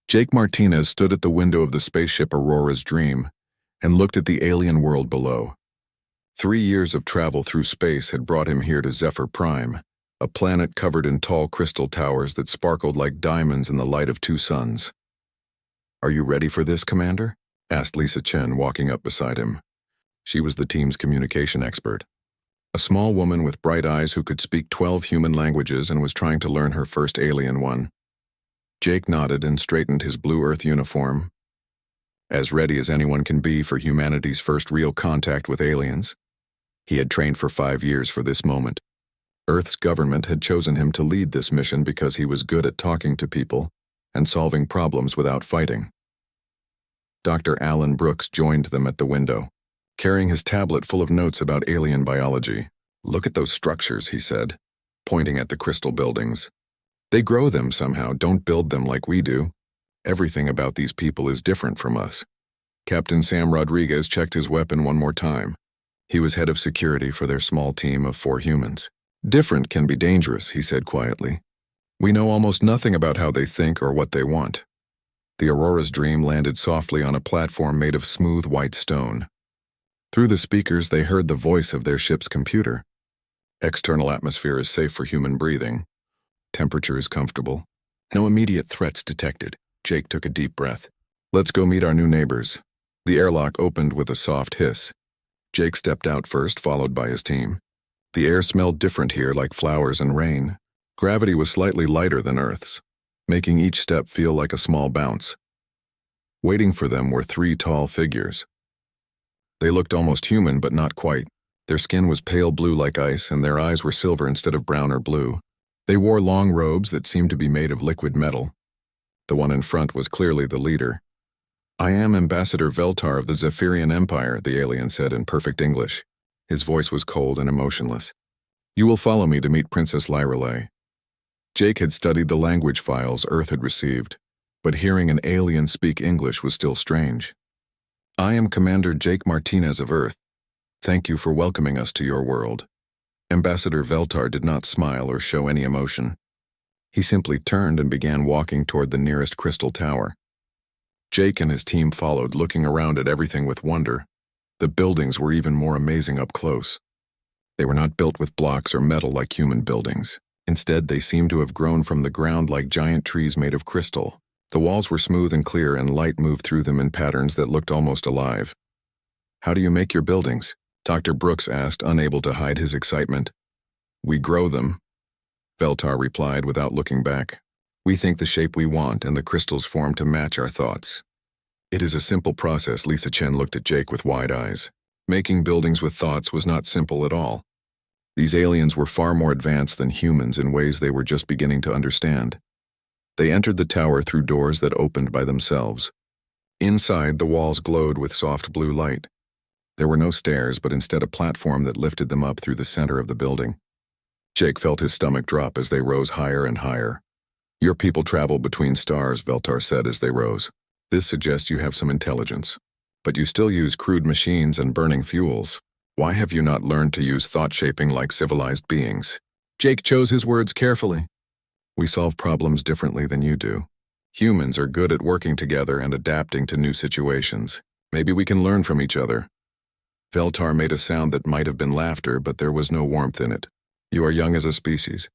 Jake Martinez stood at the window of the spaceship Aurora's Dream and looked at the alien world below. 3 years of travel through space had brought him here to Zephyr Prime, a planet covered in tall crystal towers that sparkled like diamonds in the light of 2 suns. "Are you ready for this, Commander?" asked Lisa Chen, walking up beside him. She was the team's communication expert. A small woman with bright eyes who could speak 12 human languages and was trying to learn her first alien one. Jake nodded and straightened his blue Earth uniform. As ready as anyone can be for humanity's first real contact with aliens. He had trained for 5 years for this moment. Earth's government had chosen him to lead this mission because he was good at talking to people and solving problems without fighting. Dr. Alan Brooks joined them at the window, carrying his tablet full of notes about alien biology. "Look at those structures," he said, pointing at the crystal buildings. "They grow them somehow, don't build them like we do. Everything about these people is different from us." Captain Sam Rodriguez checked his weapon one more time. He was head of security for their small team of 4 humans. "Different can be dangerous," he said quietly. "We know almost nothing about how they think or what they want." The Aurora's Dream landed softly on a platform made of smooth white stone. Through the speakers, they heard the voice of their ship's computer. "External atmosphere is safe for human breathing. Temperature is comfortable. No immediate threats detected." Jake took a deep breath. "Let's go meet our new neighbors." The airlock opened with a soft hiss. Jake stepped out first, followed by his team. The air smelled different here, like flowers and rain. Gravity was slightly lighter than Earth's, making each step feel like a small bounce. Waiting for them were 3 tall figures. They looked almost human, but not quite. Their skin was pale blue like ice, and their eyes were silver instead of brown or blue. They wore long robes that seemed to be made of liquid metal. The one in front was clearly the leader. "I am Ambassador Veltar of the Zephyrian Empire," the alien said in perfect English. His voice was cold and emotionless. "You will follow me to meet Princess Lyrelei." Jake had studied the language files Earth had received, but hearing an alien speak English was still strange. "I am Commander Jake Martinez of Earth. Thank you for welcoming us to your world." Ambassador Veltar did not smile or show any emotion. He simply turned and began walking toward the nearest crystal tower. Jake and his team followed, looking around at everything with wonder. The buildings were even more amazing up close. They were not built with blocks or metal like human buildings. Instead, they seemed to have grown from the ground like giant trees made of crystal. The walls were smooth and clear, and light moved through them in patterns that looked almost alive. "How do you make your buildings?" Dr. Brooks asked, unable to hide his excitement. "We grow them," Veltar replied without looking back. "We think the shape we want, and the crystals form to match our thoughts." "It is a simple process." Lisa Chen looked at Jake with wide eyes. Making buildings with thoughts was not simple at all. These aliens were far more advanced than humans in ways they were just beginning to understand. They entered the tower through doors that opened by themselves. Inside, the walls glowed with soft blue light. There were no stairs, but instead a platform that lifted them up through the center of the building. Jake felt his stomach drop as they rose higher and higher. "Your people travel between stars," Veltar said as they rose. "This suggests you have some intelligence. But you still use crude machines and burning fuels. Why have you not learned to use thought shaping like civilized beings?" Jake chose his words carefully. "We solve problems differently than you do. Humans are good at working together and adapting to new situations. Maybe we can learn from each other." Veltar made a sound that might have been laughter, but there was no warmth in it. "You are young as a species.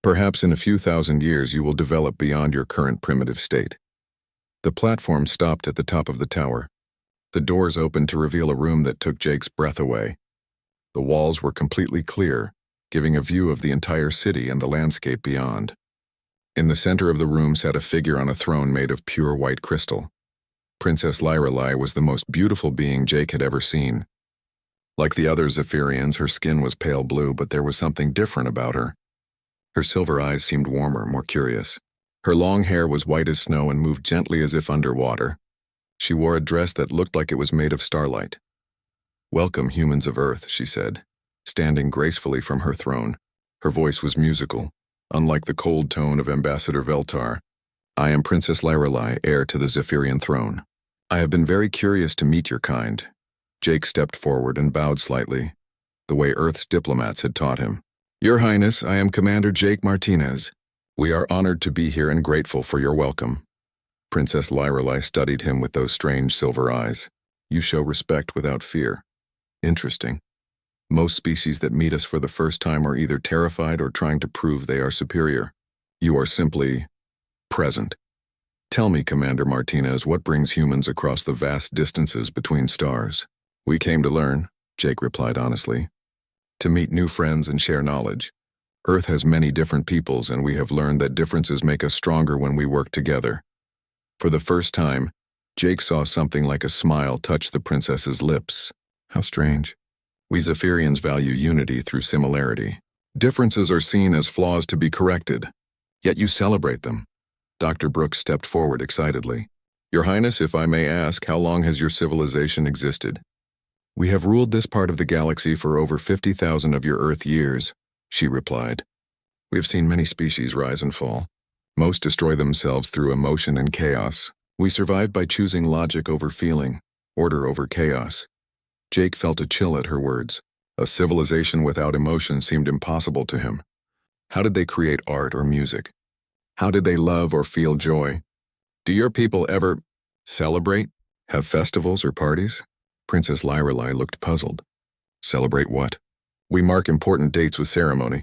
Perhaps in a few thousand years you will develop beyond your current primitive state." The platform stopped at the top of the tower. The doors opened to reveal a room that took Jake's breath away. The walls were completely clear, giving a view of the entire city and the landscape beyond. In the center of the room sat a figure on a throne made of pure white crystal. Princess Lyrelei was the most beautiful being Jake had ever seen. Like the other Zephyrians, her skin was pale blue, but there was something different about her. Her silver eyes seemed warmer, more curious. Her long hair was white as snow and moved gently as if underwater. She wore a dress that looked like it was made of starlight. "Welcome, humans of Earth," she said, standing gracefully from her throne. Her voice was musical, unlike the cold tone of Ambassador Veltar. "I am Princess Lyrelei, heir to the Zephyrian throne. I have been very curious to meet your kind." Jake stepped forward and bowed slightly, the way Earth's diplomats had taught him. "Your Highness, I am Commander Jake Martinez. We are honored to be here and grateful for your welcome." Princess Lyrelei studied him with those strange silver eyes. You show respect without fear. Interesting. Most species that meet us for the first time are either terrified or trying to prove they are superior. You are simply present. Tell me, Commander Martinez, what brings humans across the vast distances between stars? We came to learn, Jake replied honestly. To meet new friends and share knowledge. Earth has many different peoples, and we have learned that differences make us stronger when we work together. For the first time, Jake saw something like a smile touch the princess's lips. How strange. We Zephyrians value unity through similarity. Differences are seen as flaws to be corrected, yet you celebrate them. Dr. Brooks stepped forward excitedly. Your Highness, if I may ask, how long has your civilization existed? We have ruled this part of the galaxy for over 50,000 of your Earth years, she replied. We have seen many species rise and fall. Most destroy themselves through emotion and chaos. We survived by choosing logic over feeling, order over chaos. Jake felt a chill at her words. A civilization without emotion seemed impossible to him. How did they create art or music? How did they love or feel joy? Do your people ever celebrate? Have festivals or parties? Princess Lyrelei looked puzzled. Celebrate what? We mark important dates with ceremony,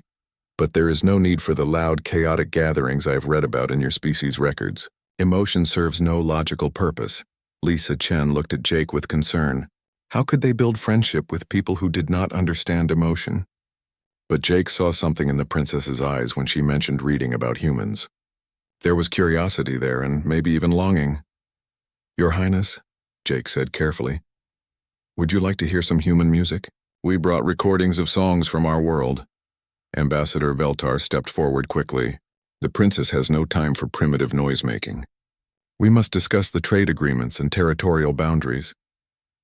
but there is no need for the loud, chaotic gatherings I have read about in your species' records. Emotion serves no logical purpose. Lisa Chen looked at Jake with concern. How could they build friendship with people who did not understand emotion? But Jake saw something in the princess's eyes when she mentioned reading about humans. There was curiosity there and maybe even longing. Your Highness, Jake said carefully, would you like to hear some human music? We brought recordings of songs from our world. Ambassador Veltar stepped forward quickly. The princess has no time for primitive noise-making. We must discuss the trade agreements and territorial boundaries.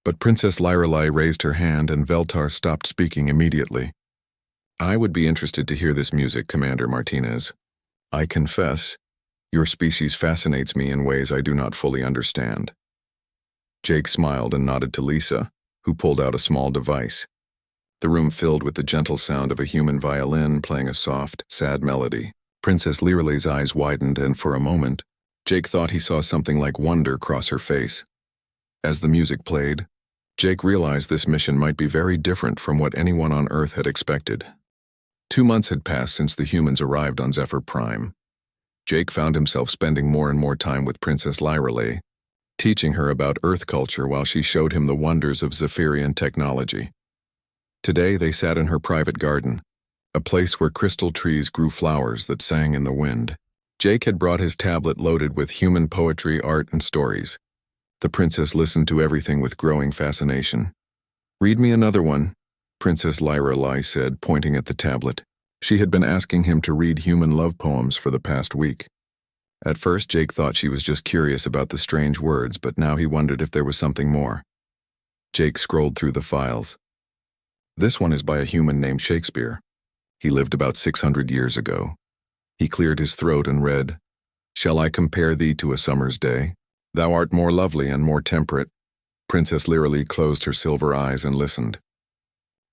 But Princess Lyrelei raised her hand and Veltar stopped speaking immediately. I would be interested to hear this music, Commander Martinez. I confess, your species fascinates me in ways I do not fully understand. Jake smiled and nodded to Lisa, who pulled out a small device. The room filled with the gentle sound of a human violin playing a soft, sad melody. Princess Lyrelei's eyes widened, and for a moment, Jake thought he saw something like wonder cross her face. As the music played, Jake realized this mission might be very different from what anyone on Earth had expected. 2 months had passed since the humans arrived on Zephyr Prime. Jake found himself spending more and more time with Princess Lyrelei, teaching her about Earth culture while she showed him the wonders of Zephyrian technology. Today they sat in her private garden, a place where crystal trees grew flowers that sang in the wind. Jake had brought his tablet loaded with human poetry, art, and stories. The princess listened to everything with growing fascination. Read me another one, Princess Lyrelei said, pointing at the tablet. She had been asking him to read human love poems for the past week. At first, Jake thought she was just curious about the strange words, but now he wondered if there was something more. Jake scrolled through the files. This one is by a human named Shakespeare. He lived about 600 years ago. He cleared his throat and read, Shall I compare thee to a summer's day? Thou art more lovely and more temperate. Princess Lyrelei closed her silver eyes and listened.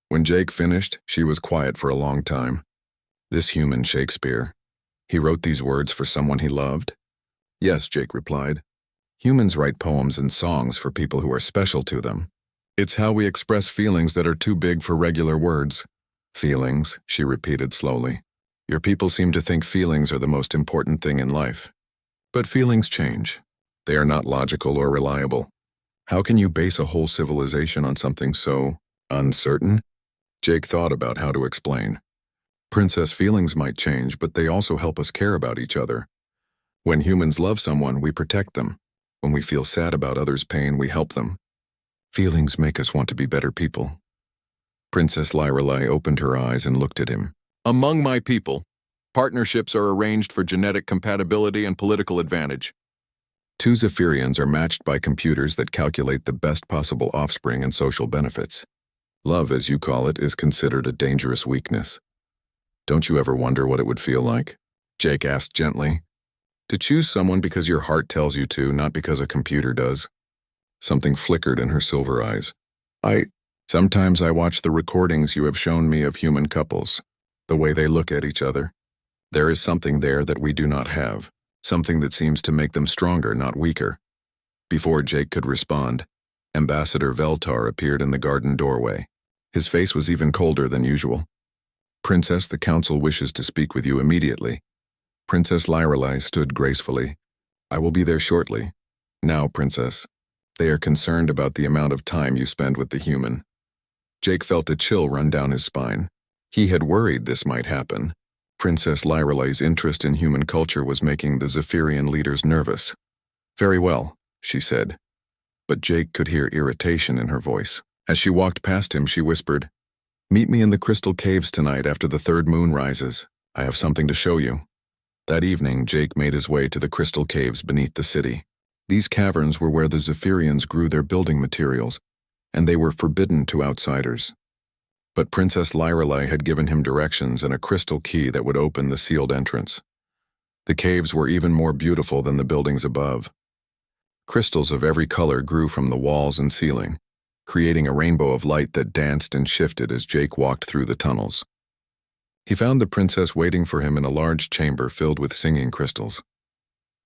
When Jake finished, she was quiet for a long time. This human Shakespeare. He wrote these words for someone he loved? Yes, Jake replied. Humans write poems and songs for people who are special to them. It's how we express feelings that are too big for regular words. Feelings, she repeated slowly. Your people seem to think feelings are the most important thing in life. But feelings change. They are not logical or reliable. How can you base a whole civilization on something so uncertain? Jake thought about how to explain. Princess, feelings might change, but they also help us care about each other. When humans love someone, we protect them. When we feel sad about others' pain, we help them. Feelings make us want to be better people. Princess Lyrelei opened her eyes and looked at him. Among my people, partnerships are arranged for genetic compatibility and political advantage. 2 Zephyrians are matched by computers that calculate the best possible offspring and social benefits. Love, as you call it, is considered a dangerous weakness. Don't you ever wonder what it would feel like? Jake asked gently. To choose someone because your heart tells you to, not because a computer does. Something flickered in her silver eyes. Sometimes I watch the recordings you have shown me of human couples, the way they look at each other. There is something there that we do not have, something that seems to make them stronger, not weaker. Before Jake could respond, Ambassador Veltar appeared in the garden doorway. His face was even colder than usual. "Princess, the council wishes to speak with you immediately." Princess Lyrelei stood gracefully. "I will be there shortly. Now, Princess, they are concerned about the amount of time you spend with the human." Jake felt a chill run down his spine. He had worried this might happen. Princess Lyrelei's interest in human culture was making the Zephyrian leaders nervous. "Very well," she said. But Jake could hear irritation in her voice. As she walked past him, she whispered, "Meet me in the crystal caves tonight after the third moon rises. I have something to show you." That evening, Jake made his way to the crystal caves beneath the city. These caverns were where the Zephyrians grew their building materials, and they were forbidden to outsiders. But Princess Lyrelei had given him directions and a crystal key that would open the sealed entrance. The caves were even more beautiful than the buildings above. Crystals of every color grew from the walls and ceiling, creating a rainbow of light that danced and shifted as Jake walked through the tunnels. He found the princess waiting for him in a large chamber filled with singing crystals.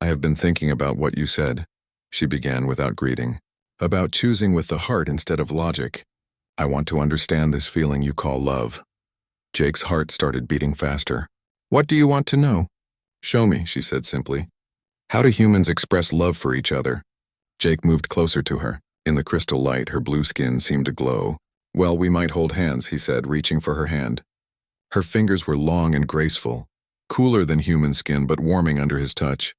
"I have been thinking about what you said," she began without greeting. "About choosing with the heart instead of logic. I want to understand this feeling you call love." Jake's heart started beating faster. "What do you want to know?" "Show me," she said simply. "How do humans express love for each other?" Jake moved closer to her. In the crystal light, her blue skin seemed to glow. "Well, we might hold hands," he said, reaching for her hand. Her fingers were long and graceful, cooler than human skin but warming under his touch.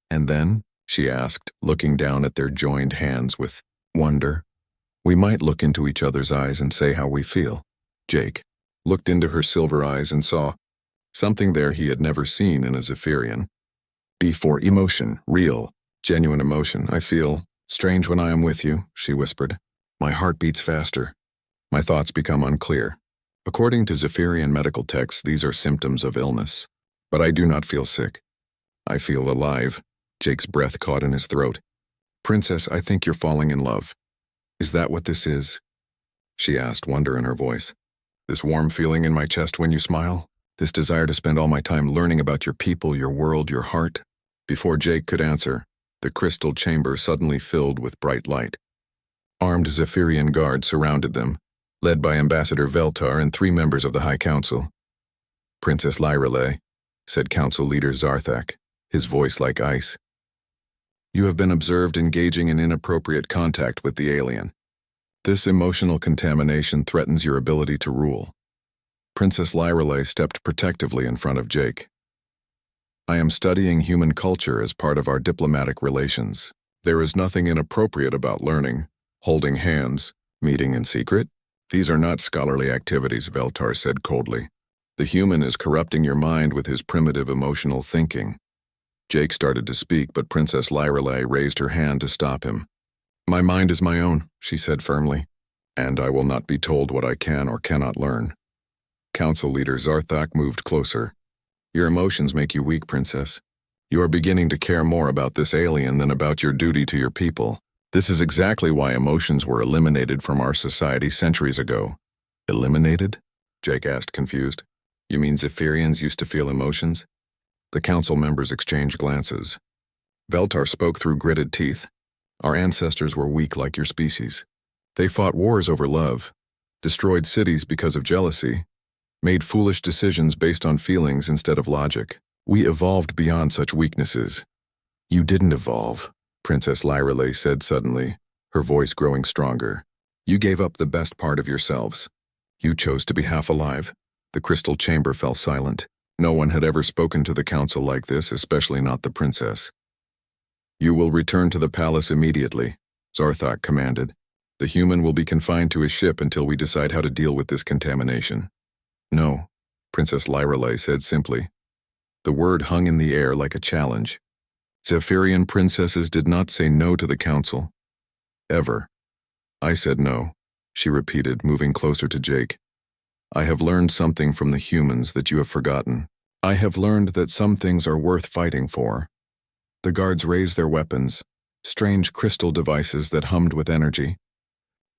"And then?" she asked, looking down at their joined hands with wonder. "We might look into each other's eyes and say how we feel." Jake looked into her silver eyes and saw something there he had never seen in a Zephyrian. "Before emotion, real, genuine emotion. I feel strange when I am with you," she whispered. "My heart beats faster. My thoughts become unclear. According to Zephyrian medical texts, these are symptoms of illness. But I do not feel sick. I feel alive." Jake's breath caught in his throat. "Princess, I think you're falling in love. Is that what this is?" she asked, wonder in her voice. "This warm feeling in my chest when you smile? This desire to spend all my time learning about your people, your world, your heart?" Before Jake could answer, the crystal chamber suddenly filled with bright light. Armed Zephyrian guards surrounded them, led by Ambassador Veltar and 3 members of the High Council. "Princess Lyrelei," said Council Leader Zarthak, his voice like ice. "You have been observed engaging in inappropriate contact with the alien. This emotional contamination threatens your ability to rule." Princess Lyrelei stepped protectively in front of Jake. "I am studying human culture as part of our diplomatic relations. There is nothing inappropriate about learning, holding hands, meeting in secret. These are not scholarly activities," Veltar said coldly. "The human is corrupting your mind with his primitive emotional thinking." Jake started to speak, but Princess Lyrelei raised her hand to stop him. "My mind is my own," she said firmly, "and I will not be told what I can or cannot learn." Council Leader Zarthak moved closer. "Your emotions make you weak, Princess. You are beginning to care more about this alien than about your duty to your people. This is exactly why emotions were eliminated from our society centuries ago." "Eliminated?" Jake asked, confused. "You mean Zephyrians used to feel emotions?" The council members exchanged glances. Veltar spoke through gritted teeth. "Our ancestors were weak like your species. They fought wars over love, destroyed cities because of jealousy, made foolish decisions based on feelings instead of logic. We evolved beyond such weaknesses." "You didn't evolve," Princess Lyrelei said suddenly, her voice growing stronger. "You gave up the best part of yourselves. You chose to be half alive." The crystal chamber fell silent. No one had ever spoken to the council like this, especially not the princess. "You will return to the palace immediately," Zarthak commanded. "The human will be confined to his ship until we decide how to deal with this contamination." "No," Princess Lyrelei said simply. The word hung in the air like a challenge. Zephyrian princesses did not say no to the council. Ever. "I said no," she repeated, moving closer to Jake. "I have learned something from the humans that you have forgotten. I have learned that some things are worth fighting for." The guards raised their weapons, strange crystal devices that hummed with energy.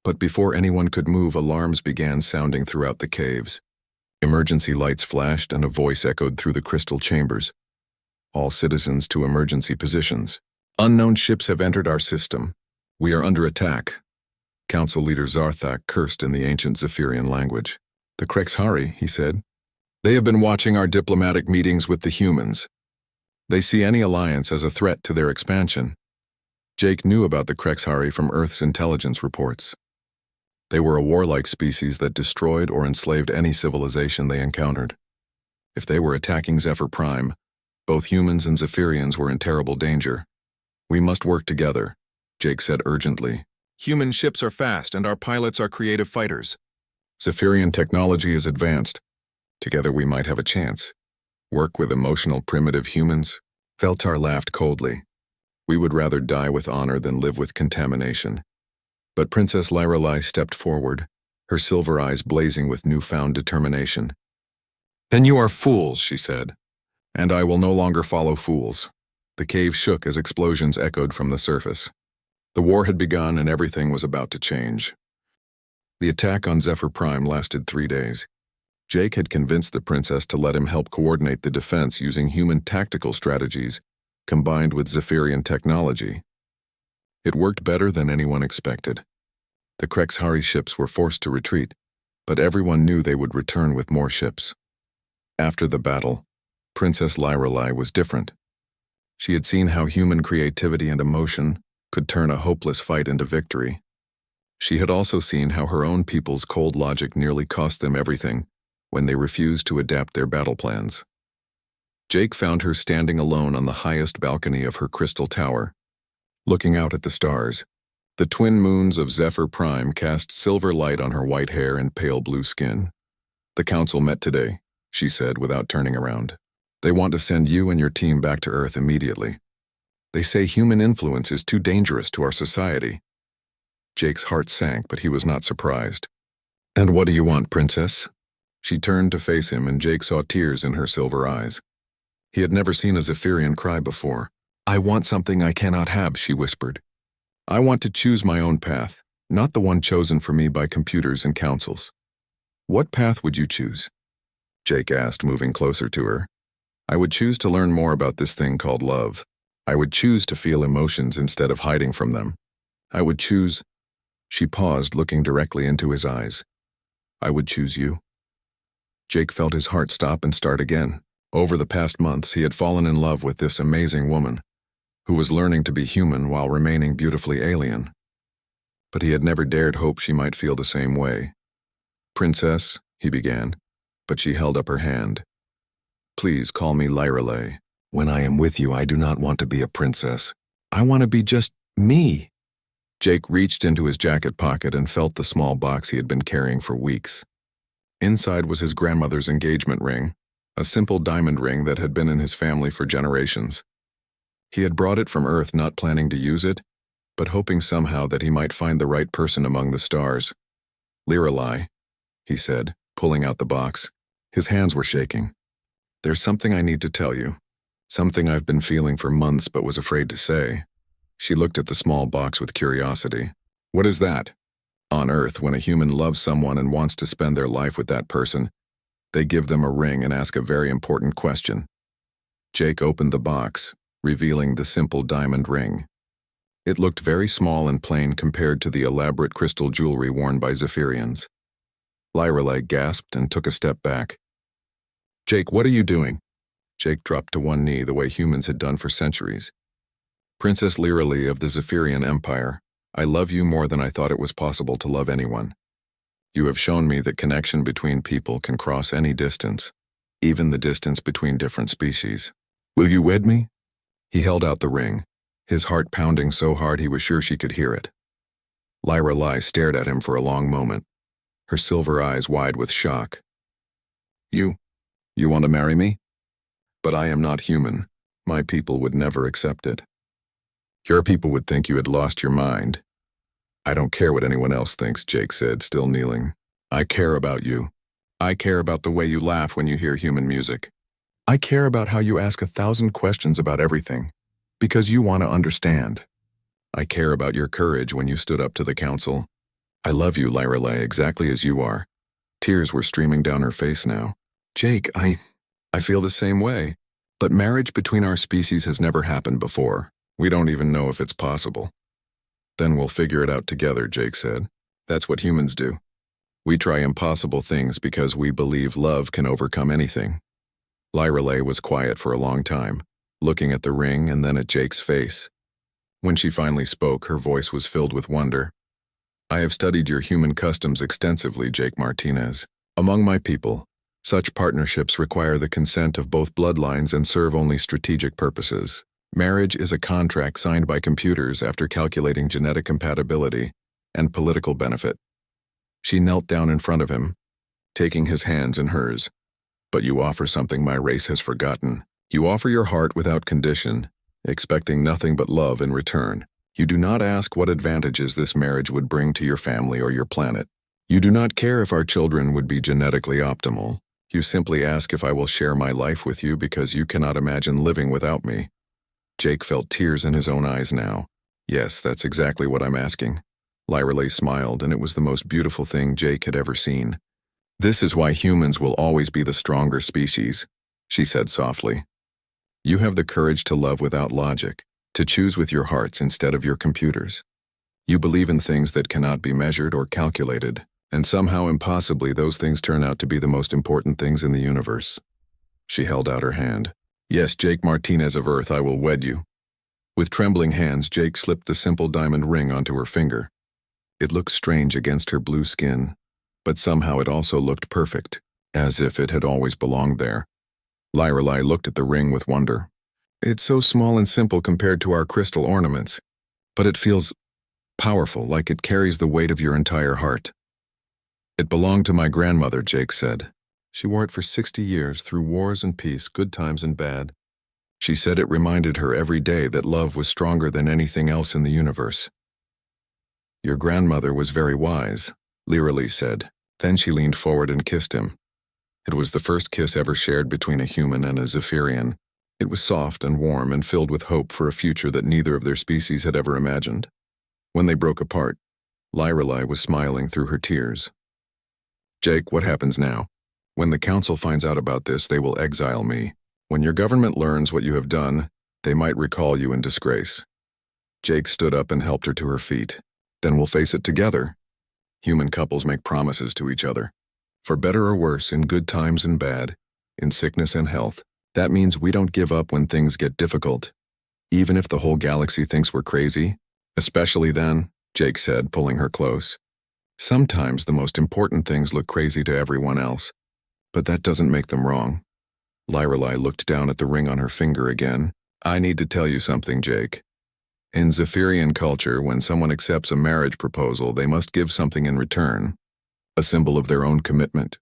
But before anyone could move, alarms began sounding throughout the caves. Emergency lights flashed and a voice echoed through the crystal chambers. All citizens to emergency positions. Unknown ships have entered our system. We are under attack. Council leader Zarthak cursed in the ancient Zephyrian language. The Krexhari, he said. They have been watching our diplomatic meetings with the humans. They see any alliance as a threat to their expansion. Jake knew about the Krexhari from Earth's intelligence reports. They were a warlike species that destroyed or enslaved any civilization they encountered. If they were attacking Zephyr Prime, both humans and Zephyrians were in terrible danger. We must work together, Jake said urgently. Human ships are fast and our pilots are creative fighters. Zephyrian technology is advanced. Together we might have a chance. Work with emotional primitive humans? Veltar laughed coldly. We would rather die with honor than live with contamination. But Princess Lyrelai stepped forward, her silver eyes blazing with newfound determination. Then you are fools, she said. And I will no longer follow fools. The cave shook as explosions echoed from the surface. The war had begun and everything was about to change. The attack on Zephyr Prime lasted 3 days. Jake had convinced the princess to let him help coordinate the defense using human tactical strategies combined with Zephyrian technology. It worked better than anyone expected. The Krexhari ships were forced to retreat, but everyone knew they would return with more ships. After the battle, Princess Lyrelai was different. She had seen how human creativity and emotion could turn a hopeless fight into victory. She had also seen how her own people's cold logic nearly cost them everything when they refused to adapt their battle plans. Jake found her standing alone on the highest balcony of her crystal tower, looking out at the stars. The twin moons of Zephyr Prime cast silver light on her white hair and pale blue skin. The council met today, she said without turning around. They want to send you and your team back to Earth immediately. They say human influence is too dangerous to our society. Jake's heart sank, but he was not surprised. And what do you want, princess? She turned to face him, and Jake saw tears in her silver eyes. He had never seen a Zephyrian cry before. I want something I cannot have, she whispered. I want to choose my own path, not the one chosen for me by computers and councils. What path would you choose? Jake asked, moving closer to her. I would choose to learn more about this thing called love. I would choose to feel emotions instead of hiding from them. I would choose... She paused, looking directly into his eyes. I would choose you. Jake felt his heart stop and start again. Over the past months, he had fallen in love with this amazing woman, who was learning to be human while remaining beautifully alien. But he had never dared hope she might feel the same way. Princess, he began, but she held up her hand. Please call me Lyrelai. When I am with you, I do not want to be a princess. I want to be just me. Jake reached into his jacket pocket and felt the small box he had been carrying for weeks. Inside was his grandmother's engagement ring, a simple diamond ring that had been in his family for generations. He had brought it from Earth not planning to use it, but hoping somehow that he might find the right person among the stars. Lyrelai, he said, pulling out the box. His hands were shaking. There's something I need to tell you. Something I've been feeling for months but was afraid to say. She looked at the small box with curiosity. What is that? On Earth, when a human loves someone and wants to spend their life with that person, they give them a ring and ask a very important question. Jake opened the box, revealing the simple diamond ring. It looked very small and plain compared to the elaborate crystal jewelry worn by Zephyrians. Lyrelai gasped and took a step back. Jake, what are you doing? Jake dropped to one knee the way humans had done for centuries. Princess Lyrelai of the Zephyrian Empire, I love you more than I thought it was possible to love anyone. You have shown me that connection between people can cross any distance, even the distance between different species. Will you wed me? He held out the ring, his heart pounding so hard he was sure she could hear it. Lyrelai stared at him for a long moment, her silver eyes wide with shock. You want to marry me? But I am not human. My people would never accept it. Your people would think you had lost your mind. I don't care what anyone else thinks, Jake said, still kneeling. I care about you. I care about the way you laugh when you hear human music. I care about how you ask 1,000 questions about everything, because you want to understand. I care about your courage when you stood up to the council. I love you, Lyrelai, exactly as you are. Tears were streaming down her face now. Jake, I feel the same way. But marriage between our species has never happened before. We don't even know if it's possible. Then we'll figure it out together, Jake said. That's what humans do. We try impossible things because we believe love can overcome anything. Lyrelay was quiet for a long time, looking at the ring and then at Jake's face. When she finally spoke, her voice was filled with wonder. I have studied your human customs extensively, Jake Martinez. Among my people, such partnerships require the consent of both bloodlines and serve only strategic purposes. Marriage is a contract signed by computers after calculating genetic compatibility and political benefit. She knelt down in front of him, taking his hands in hers. But you offer something my race has forgotten. You offer your heart without condition, expecting nothing but love in return. You do not ask what advantages this marriage would bring to your family or your planet. You do not care if our children would be genetically optimal. You simply ask if I will share my life with you because you cannot imagine living without me. Jake felt tears in his own eyes now. Yes, that's exactly what I'm asking. Lyrelay smiled, and it was the most beautiful thing Jake had ever seen. This is why humans will always be the stronger species, she said softly. You have the courage to love without logic, to choose with your hearts instead of your computers. You believe in things that cannot be measured or calculated, and somehow impossibly those things turn out to be the most important things in the universe. She held out her hand. Yes, Jake Martinez of Earth, I will wed you. With trembling hands, Jake slipped the simple diamond ring onto her finger. It looked strange against her blue skin, but somehow it also looked perfect, as if it had always belonged there. Lyrelay looked at the ring with wonder. It's so small and simple compared to our crystal ornaments, but it feels powerful, like it carries the weight of your entire heart. It belonged to my grandmother, Jake said. She wore it for 60 years through wars and peace, good times and bad. She said it reminded her every day that love was stronger than anything else in the universe. Your grandmother was very wise, Lyrelay said. Then she leaned forward and kissed him. It was the first kiss ever shared between a human and a Zephyrian. It was soft and warm and filled with hope for a future that neither of their species had ever imagined. When they broke apart, Lyrelay was smiling through her tears. Jake, what happens now? When the council finds out about this, they will exile me. When your government learns what you have done, they might recall you in disgrace. Jake stood up and helped her to her feet. Then we'll face it together. Human couples make promises to each other. For better or worse, in good times and bad, in sickness and health. That means we don't give up when things get difficult. Even if the whole galaxy thinks we're crazy. Especially then, Jake said, pulling her close. Sometimes the most important things look crazy to everyone else. But that doesn't make them wrong. Lyrelay looked down at the ring on her finger again. I need to tell you something, Jake. In Zephyrian culture, when someone accepts a marriage proposal, they must give something in return. A symbol of their own commitment.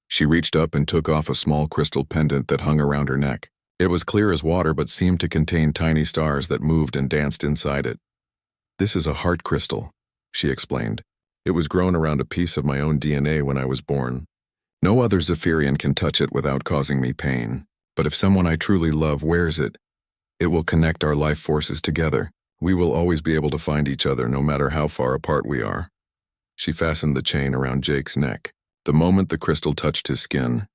She reached up and took off a small crystal pendant that hung around her neck. It was clear as water but seemed to contain tiny stars that moved and danced inside it. This is a heart crystal, she explained. It was grown around a piece of my own DNA when I was born. No other Zephyrian can touch it without causing me pain. But if someone I truly love wears it, it will connect our life forces together. We will always be able to find each other no matter how far apart we are. She fastened the chain around Jake's neck. The moment the crystal touched his skin,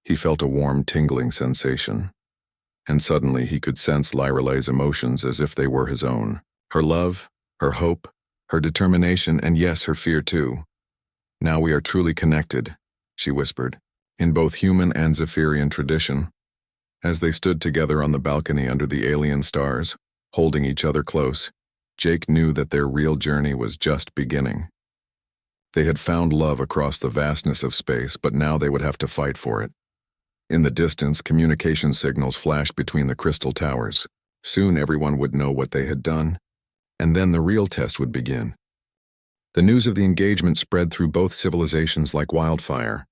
he felt a warm, tingling sensation. And suddenly he could sense Lyrelay's emotions as if they were his own. Her love, her hope, her determination, and yes, her fear too. Now we are truly connected, she whispered, in both human and Zephyrian tradition. As they stood together on the balcony under the alien stars, holding each other close, Jake knew that their real journey was just beginning. They had found love across the vastness of space, but now they would have to fight for it. In the distance, communication signals flashed between the crystal towers. Soon everyone would know what they had done, and then the real test would begin. The news of the engagement spread through both civilizations like wildfire.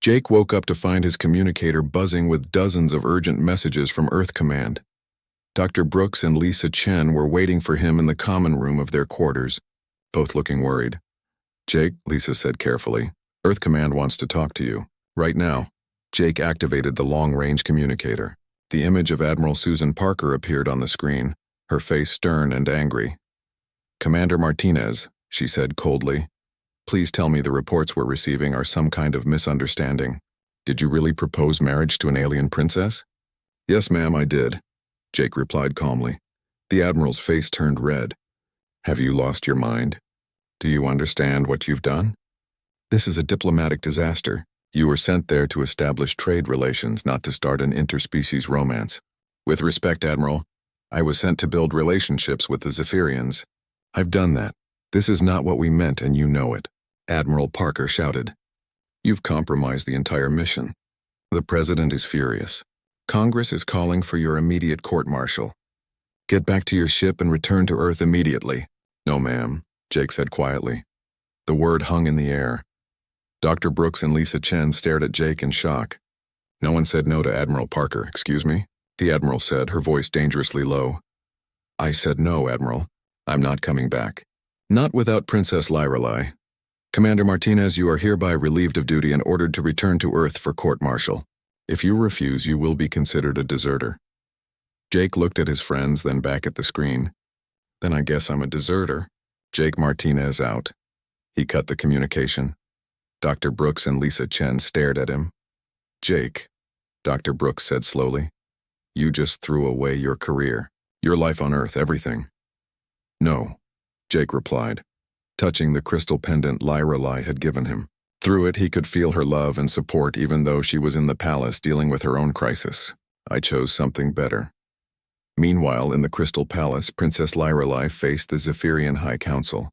Jake woke up to find his communicator buzzing with dozens of urgent messages from Earth Command. Dr. Brooks and Lisa Chen were waiting for him in the common room of their quarters, both looking worried. Jake, Lisa said carefully, Earth Command wants to talk to you. Right now. Jake activated the long-range communicator. The image of Admiral Susan Parker appeared on the screen, her face stern and angry. Commander Martinez, she said coldly, please tell me the reports we're receiving are some kind of misunderstanding. Did you really propose marriage to an alien princess? Yes, ma'am, I did, Jake replied calmly. The Admiral's face turned red. Have you lost your mind? Do you understand what you've done? This is a diplomatic disaster. You were sent there to establish trade relations, not to start an interspecies romance. With respect, Admiral, I was sent to build relationships with the Zephyrians. I've done that. This is not what we meant, and you know it. Admiral Parker shouted. You've compromised the entire mission. The President is furious. Congress is calling for your immediate court-martial. Get back to your ship and return to Earth immediately. No, ma'am, Jake said quietly. The word hung in the air. Dr. Brooks and Lisa Chen stared at Jake in shock. No one said no to Admiral Parker, excuse me? The Admiral said, her voice dangerously low. I said no, Admiral. I'm not coming back. Not without Princess Lyrelei. Commander Martinez, you are hereby relieved of duty and ordered to return to Earth for court-martial. If you refuse, you will be considered a deserter. Jake looked at his friends, then back at the screen. Then I guess I'm a deserter. Jake Martinez out. He cut the communication. Dr. Brooks and Lisa Chen stared at him. Jake, Dr. Brooks said slowly, you just threw away your career, your life on Earth, everything. No, Jake replied, touching the crystal pendant Lyrelei had given him. Through it, he could feel her love and support even though she was in the palace dealing with her own crisis. I chose something better. Meanwhile, in the Crystal Palace, Princess Lyrelei faced the Zephyrian High Council.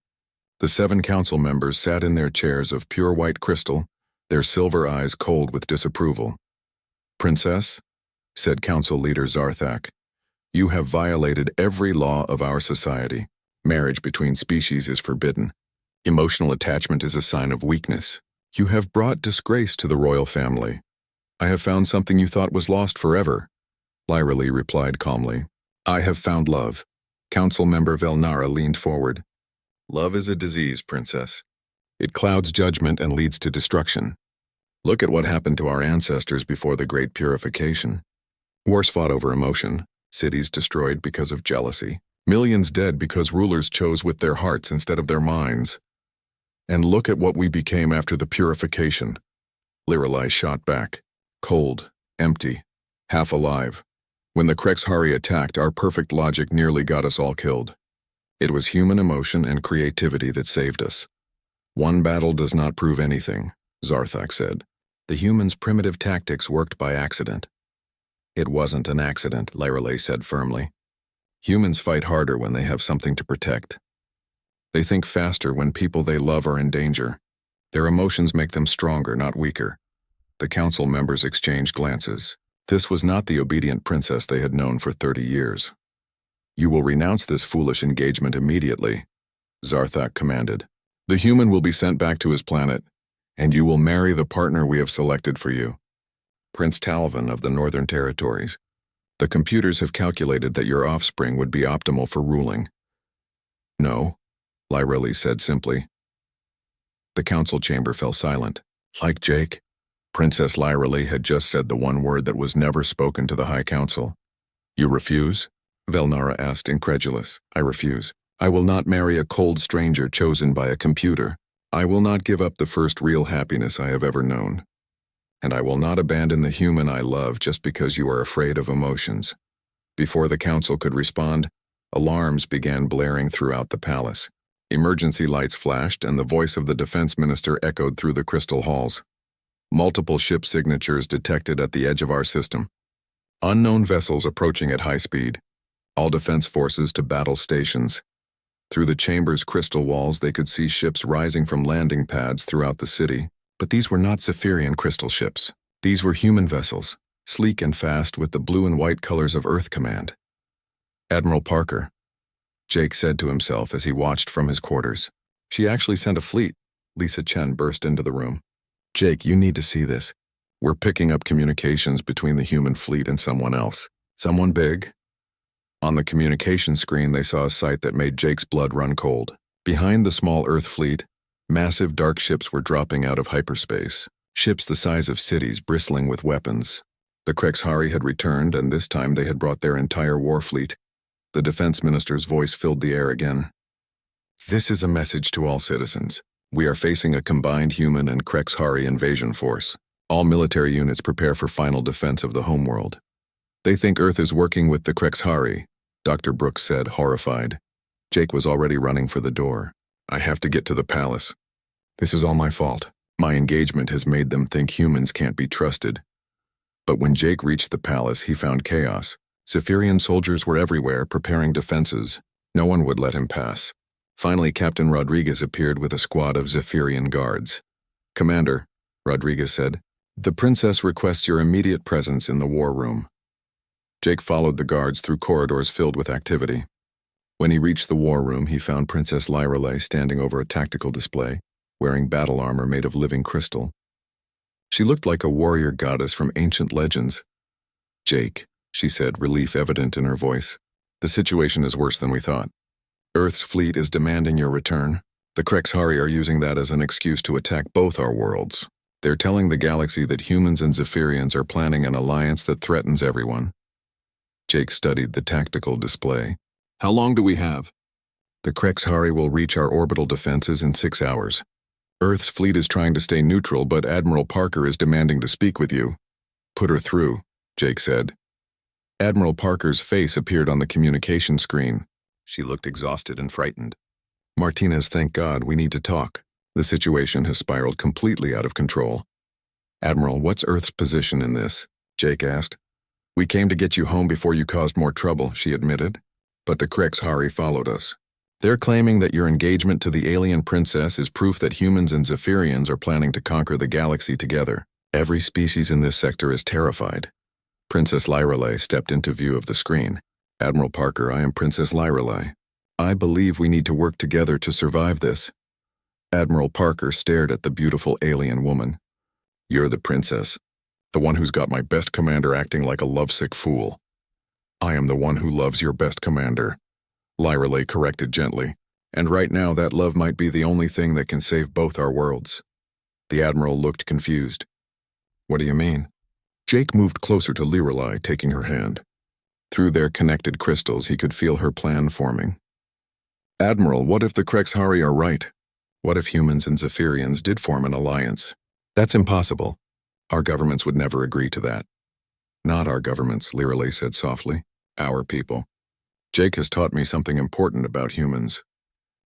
The 7 council members sat in their chairs of pure white crystal, their silver eyes cold with disapproval. Princess, said Council Leader Zarthak, you have violated every law of our society. Marriage between species is forbidden. Emotional attachment is a sign of weakness. You have brought disgrace to the royal family. I have found something you thought was lost forever. Lyrelei replied calmly. I have found love. Council member Velnara leaned forward. Love is a disease, Princess. It clouds judgment and leads to destruction. Look at what happened to our ancestors before the Great Purification. Wars fought over emotion, cities destroyed because of jealousy, millions dead because rulers chose with their hearts instead of their minds. And look at what we became after the purification. Lyrelei shot back, cold, empty, half alive. When the Krexhari attacked, our perfect logic nearly got us all killed. It was human emotion and creativity that saved us. One battle does not prove anything, Zarthak said. The humans' primitive tactics worked by accident. It wasn't an accident, Lyrelei said firmly. Humans fight harder when they have something to protect. They think faster when people they love are in danger. Their emotions make them stronger, not weaker. The council members exchanged glances. This was not the obedient princess they had known for 30 years. You will renounce this foolish engagement immediately, Zarthak commanded. The human will be sent back to his planet, and you will marry the partner we have selected for you. Prince Talvin of the Northern Territories. The computers have calculated that your offspring would be optimal for ruling. No, Lyrelei said simply. The council chamber fell silent. Like Jake, Princess Lyrelei had just said the one word that was never spoken to the High Council. You refuse? Velnara asked, incredulous. I refuse. I will not marry a cold stranger chosen by a computer. I will not give up the first real happiness I have ever known. And I will not abandon the human I love just because you are afraid of emotions. Before the council could respond, alarms began blaring throughout the palace. Emergency lights flashed and the voice of the defense minister echoed through the crystal halls. Multiple ship signatures detected at the edge of our system. Unknown vessels approaching at high speed. All defense forces to battle stations. Through the chamber's crystal walls, they could see ships rising from landing pads throughout the city. But these were not Zephyrian crystal ships. These were human vessels, sleek and fast with the blue and white colors of Earth Command. Admiral Parker, Jake said to himself as he watched from his quarters. She actually sent a fleet. Lisa Chen burst into the room. Jake, you need to see this. We're picking up communications between the human fleet and someone else. Someone big. On the communication screen, they saw a sight that made Jake's blood run cold. Behind the small Earth fleet, massive dark ships were dropping out of hyperspace. Ships the size of cities bristling with weapons. The Krexhari had returned, and this time they had brought their entire war fleet. The defense minister's voice filled the air again. This is a message to all citizens. We are facing a combined human and Krexhari invasion force. All military units prepare for final defense of the homeworld. They think Earth is working with the Krexhari, Dr. Brooks said, horrified. Jake was already running for the door. I have to get to the palace. This is all my fault. My engagement has made them think humans can't be trusted. But when Jake reached the palace, he found chaos. Zephyrian soldiers were everywhere, preparing defenses. No one would let him pass. Finally, Captain Rodriguez appeared with a squad of Zephyrian guards. Commander, Rodriguez said, the princess requests your immediate presence in the war room. Jake followed the guards through corridors filled with activity. When he reached the war room, he found Princess Lyrelei standing over a tactical display, wearing battle armor made of living crystal. She looked like a warrior goddess from ancient legends. Jake, she said, relief evident in her voice, the situation is worse than we thought. Earth's fleet is demanding your return. The Krexhari are using that as an excuse to attack both our worlds. They're telling the galaxy that humans and Zephyrians are planning an alliance that threatens everyone. Jake studied the tactical display. How long do we have? The Krexhari will reach our orbital defenses in 6 hours. Earth's fleet is trying to stay neutral, but Admiral Parker is demanding to speak with you. Put her through, Jake said. Admiral Parker's face appeared on the communication screen. She looked exhausted and frightened. Martinez, thank God, we need to talk. The situation has spiraled completely out of control. Admiral, what's Earth's position in this? Jake asked. We came to get you home before you caused more trouble, she admitted. But the Krexhari followed us. They're claiming that your engagement to the alien princess is proof that humans and Zephyrians are planning to conquer the galaxy together. Every species in this sector is terrified. Princess Lyrelei stepped into view of the screen. Admiral Parker, I am Princess Lyrelei. I believe we need to work together to survive this. Admiral Parker stared at the beautiful alien woman. You're the princess, the one who's got my best commander acting like a lovesick fool. I am the one who loves your best commander, Lyrelei corrected gently, and right now that love might be the only thing that can save both our worlds. The Admiral looked confused. What do you mean? Jake moved closer to Lyrelei, taking her hand. Through their connected crystals, he could feel her plan forming. Admiral, what if the Krexhari are right? What if humans and Zephyrians did form an alliance? That's impossible. Our governments would never agree to that. Not our governments, Lyrelei said softly. Our people. Jake has taught me something important about humans.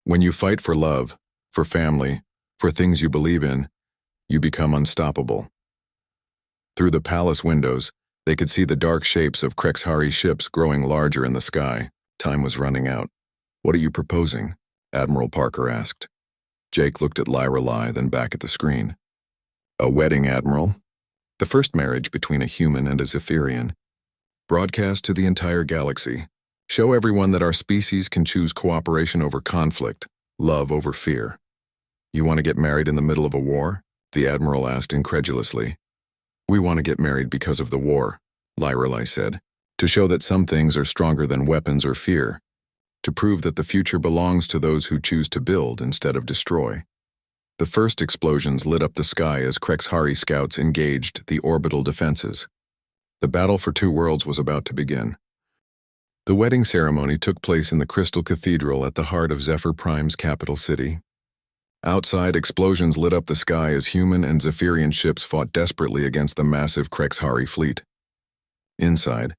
When you fight for love, for family, for things you believe in, you become unstoppable. Through the palace windows, they could see the dark shapes of Krexhari ships growing larger in the sky. Time was running out. What are you proposing? Admiral Parker asked. Jake looked at Lyrelei, then back at the screen. A wedding, Admiral. The first marriage between a human and a Zephyrian. Broadcast to the entire galaxy. Show everyone that our species can choose cooperation over conflict, love over fear. You want to get married in the middle of a war? The Admiral asked incredulously. We want to get married because of the war, Lyrelei said, to show that some things are stronger than weapons or fear, to prove that the future belongs to those who choose to build instead of destroy. The first explosions lit up the sky as Krexhari scouts engaged the orbital defenses. The battle for two worlds was about to begin. The wedding ceremony took place in the Crystal Cathedral at the heart of Zephyr Prime's capital city. Outside, explosions lit up the sky as human and Zephyrian ships fought desperately against the massive Krexhari fleet. Inside,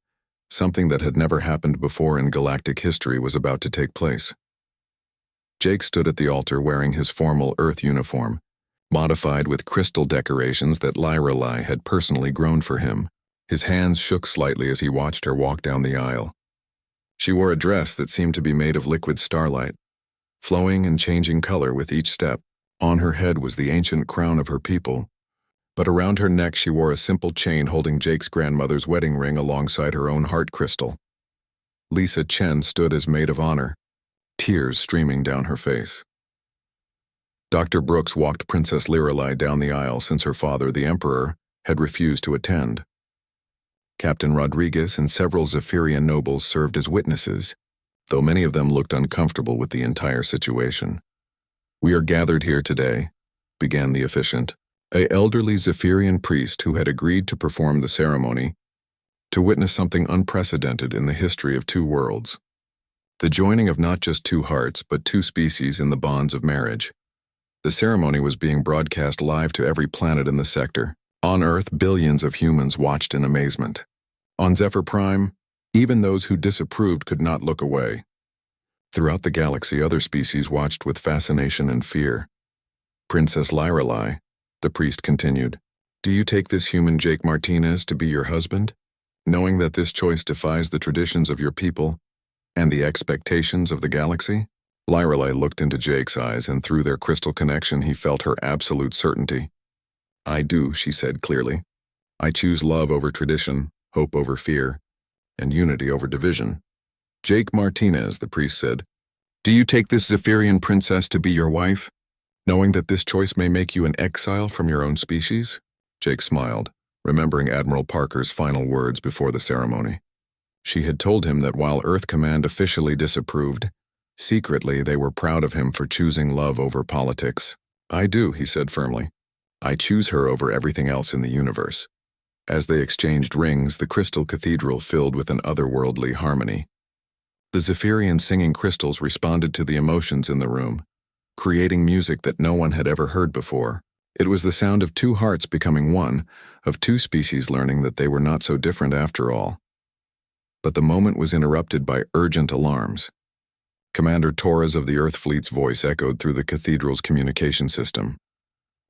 something that had never happened before in galactic history was about to take place. Jake stood at the altar wearing his formal Earth uniform, modified with crystal decorations that Lyrelei had personally grown for him. His hands shook slightly as he watched her walk down the aisle. She wore a dress that seemed to be made of liquid starlight, flowing and changing color with each step. On her head was the ancient crown of her people, but around her neck she wore a simple chain holding Jake's grandmother's wedding ring alongside her own heart crystal. Lisa Chen stood as maid of honor, tears streaming down her face. Dr. Brooks walked Princess Lyrelei down the aisle since her father, the Emperor, had refused to attend. Captain Rodriguez and several Zephyrian nobles served as witnesses, though many of them looked uncomfortable with the entire situation. We are gathered here today, began the officiant, an elderly Zephyrian priest who had agreed to perform the ceremony, to witness something unprecedented in the history of two worlds. The joining of not just two hearts, but two species in the bonds of marriage. The ceremony was being broadcast live to every planet in the sector. On Earth, billions of humans watched in amazement. On Zephyr Prime, even those who disapproved could not look away. Throughout the galaxy, other species watched with fascination and fear. Princess Lyrelai, the priest continued, "Do you take this human Jake Martinez to be your husband, knowing that this choice defies the traditions of your people and the expectations of the galaxy?" Lyrelai looked into Jake's eyes, and through their crystal connection he felt her absolute certainty. "I do," she said clearly. "I choose love over tradition, hope over fear, and unity over division." "Jake Martinez," the priest said, "do you take this Zephyrian princess to be your wife, knowing that this choice may make you an exile from your own species?" Jake smiled, remembering Admiral Parker's final words before the ceremony. She had told him that while Earth Command officially disapproved, secretly they were proud of him for choosing love over politics. "I do," he said firmly. "I choose her over everything else in the universe." As they exchanged rings, the crystal cathedral filled with an otherworldly harmony. The Zephyrian singing crystals responded to the emotions in the room, creating music that no one had ever heard before. It was the sound of two hearts becoming one, of two species learning that they were not so different after all. But the moment was interrupted by urgent alarms. Commander Torres of the Earth Fleet's voice echoed through the cathedral's communication system.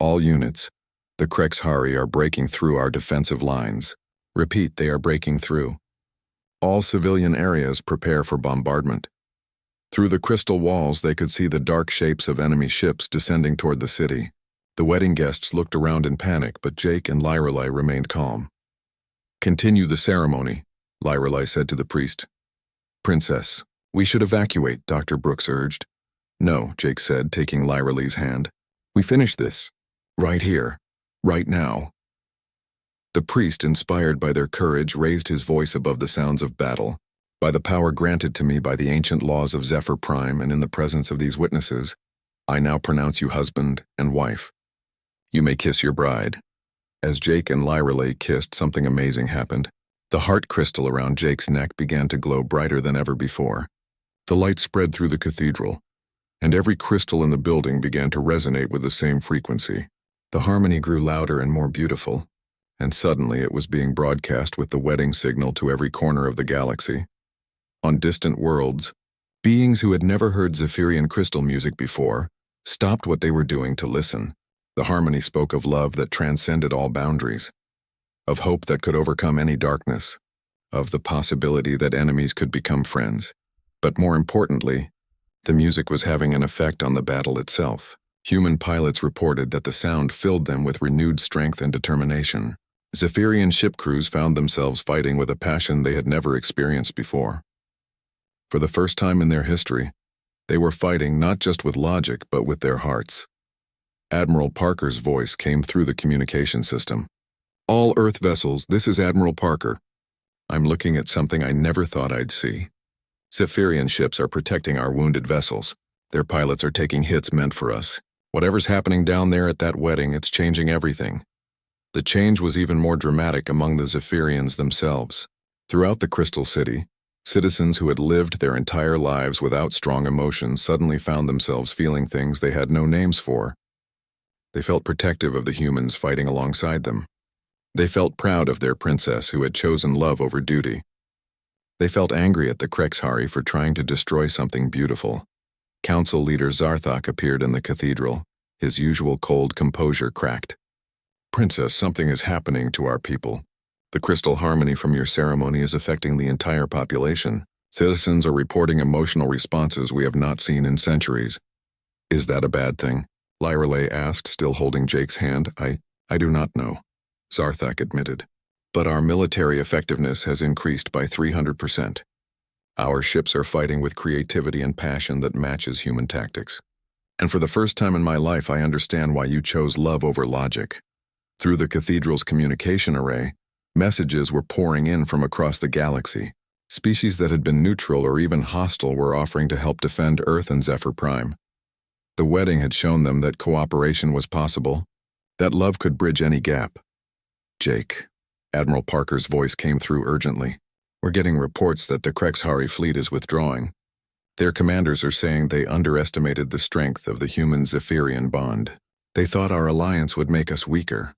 "All units, the Krexhari are breaking through our defensive lines. Repeat, they are breaking through. All civilian areas prepare for bombardment." Through the crystal walls they could see the dark shapes of enemy ships descending toward the city. The wedding guests looked around in panic, but Jake and Lyrelai remained calm. "Continue the ceremony," Lyrelai said to the priest. "Princess, we should evacuate," Dr. Brooks urged. "No," Jake said, taking Lyrelai's hand. "We finish this. Right here. Right now." The priest, inspired by their courage, raised his voice above the sounds of battle. "By the power granted to me by the ancient laws of Zephyr Prime and in the presence of these witnesses, I now pronounce you husband and wife. You may kiss your bride." As Jake and Lyrelai kissed, something amazing happened. The heart crystal around Jake's neck began to glow brighter than ever before. The light spread through the cathedral, and every crystal in the building began to resonate with the same frequency. The harmony grew louder and more beautiful, and suddenly it was being broadcast with the wedding signal to every corner of the galaxy. On distant worlds, beings who had never heard Zephyrian crystal music before stopped what they were doing to listen. The harmony spoke of love that transcended all boundaries, of hope that could overcome any darkness, of the possibility that enemies could become friends. But more importantly, the music was having an effect on the battle itself. Human pilots reported that the sound filled them with renewed strength and determination. Zephyrian ship crews found themselves fighting with a passion they had never experienced before. For the first time in their history, they were fighting not just with logic but with their hearts. Admiral Parker's voice came through the communication system. "All Earth vessels, this is Admiral Parker. I'm looking at something I never thought I'd see. Zephyrian ships are protecting our wounded vessels. Their pilots are taking hits meant for us. Whatever's happening down there at that wedding, it's changing everything." The change was even more dramatic among the Zephyrians themselves. Throughout the Crystal City, citizens who had lived their entire lives without strong emotions suddenly found themselves feeling things they had no names for. They felt protective of the humans fighting alongside them. They felt proud of their princess who had chosen love over duty. They felt angry at the Krexhari for trying to destroy something beautiful. Council leader Zarthak appeared in the cathedral, his usual cold composure cracked. "Princess, something is happening to our people. The crystal harmony from your ceremony is affecting the entire population. Citizens are reporting emotional responses we have not seen in centuries." "Is that a bad thing?" Lyrelai asked, still holding Jake's hand. I do not know," Zarthak admitted. "But our military effectiveness has increased by 300%. Our ships are fighting with creativity and passion that matches human tactics. And for the first time in my life, I understand why you chose love over logic." Through the cathedral's communication array, messages were pouring in from across the galaxy. Species that had been neutral or even hostile were offering to help defend Earth and Zephyr Prime. The wedding had shown them that cooperation was possible, that love could bridge any gap. "Jake," Admiral Parker's voice came through urgently. "We're getting reports that the Krexhari fleet is withdrawing. Their commanders are saying they underestimated the strength of the human-Zephyrian bond. They thought our alliance would make us weaker,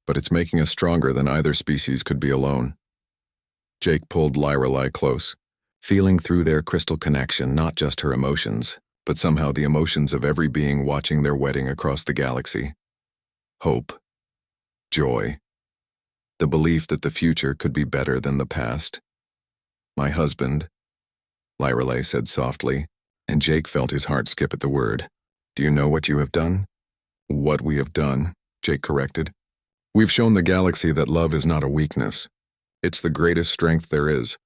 but it's making us stronger than either species could be alone." Jake pulled Lyrelei close, feeling through their crystal connection not just her emotions, but somehow the emotions of every being watching their wedding across the galaxy. Hope. Joy. The belief that the future could be better than the past. My husband, Lyrelei said softly, and Jake felt his heart skip at the word. Do you know what you have done? What we have done, Jake corrected. We've shown the galaxy that love is not a weakness. It's the greatest strength there is.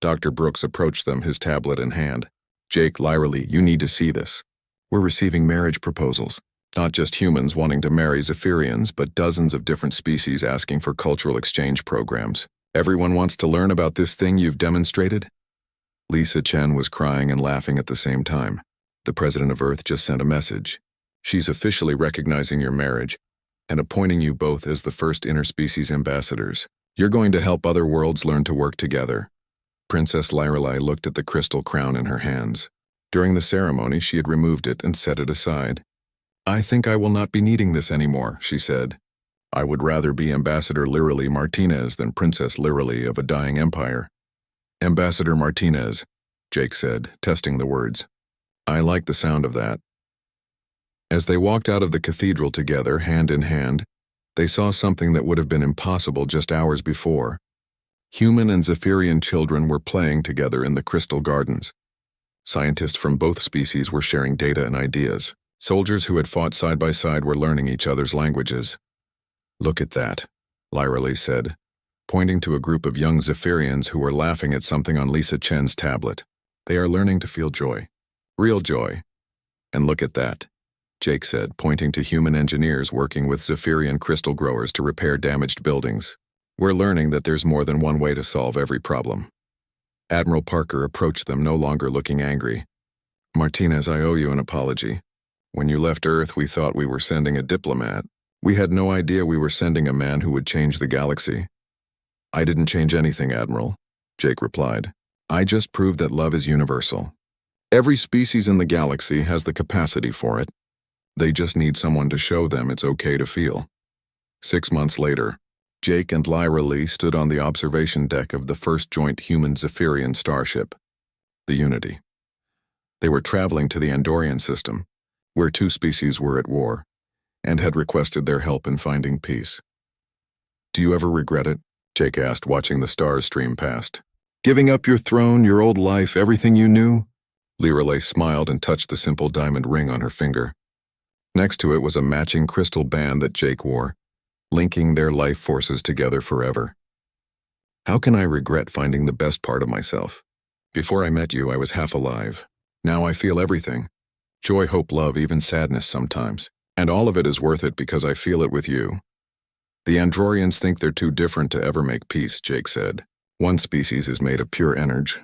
Dr. Brooks approached them, his tablet in hand. Jake, Lyrelei, you need to see this. We're receiving marriage proposals. Not just humans wanting to marry Zephyrians, but dozens of different species asking for cultural exchange programs. Everyone wants to learn about this thing you've demonstrated? Lisa Chen was crying and laughing at the same time. The president of Earth just sent a message. She's officially recognizing your marriage and appointing you both as the first interspecies ambassadors. You're going to help other worlds learn to work together. Princess Lyrelei looked at the crystal crown in her hands. During the ceremony, she had removed it and set it aside. I think I will not be needing this anymore, she said. I would rather be Ambassador Lyrelei Martinez than Princess Lyrelei of a dying empire. Ambassador Martinez, Jake said, testing the words. I like the sound of that. As they walked out of the cathedral together, hand in hand, they saw something that would have been impossible just hours before. Human and Zephyrian children were playing together in the crystal gardens. Scientists from both species were sharing data and ideas. Soldiers who had fought side by side were learning each other's languages. Look at that, Lyrelei said, pointing to a group of young Zephyrians who were laughing at something on Lisa Chen's tablet. They are learning to feel joy. Real joy. And look at that, Jake said, pointing to human engineers working with Zephyrian crystal growers to repair damaged buildings. We're learning that there's more than one way to solve every problem. Admiral Parker approached them, no longer looking angry. Martinez, I owe you an apology. When you left Earth, we thought we were sending a diplomat. We had no idea we were sending a man who would change the galaxy. I didn't change anything, Admiral, Jake replied. I just proved that love is universal. Every species in the galaxy has the capacity for it. They just need someone to show them it's okay to feel. 6 months later, Jake and Lyrelei stood on the observation deck of the first joint human-Zephyrian starship, the Unity. They were traveling to the Andorian system, where 2 species were at war, and had requested their help in finding peace. Do you ever regret it? Jake asked, watching the stars stream past. Giving up your throne, your old life, everything you knew? Lyrelei smiled and touched the simple diamond ring on her finger. Next to it was a matching crystal band that Jake wore, linking their life forces together forever. How can I regret finding the best part of myself? Before I met you, I was half alive. Now I feel everything. Joy, hope, love, even sadness sometimes. And all of it is worth it because I feel it with you. The Andorians think they're too different to ever make peace, Jake said. One species is made of pure energy,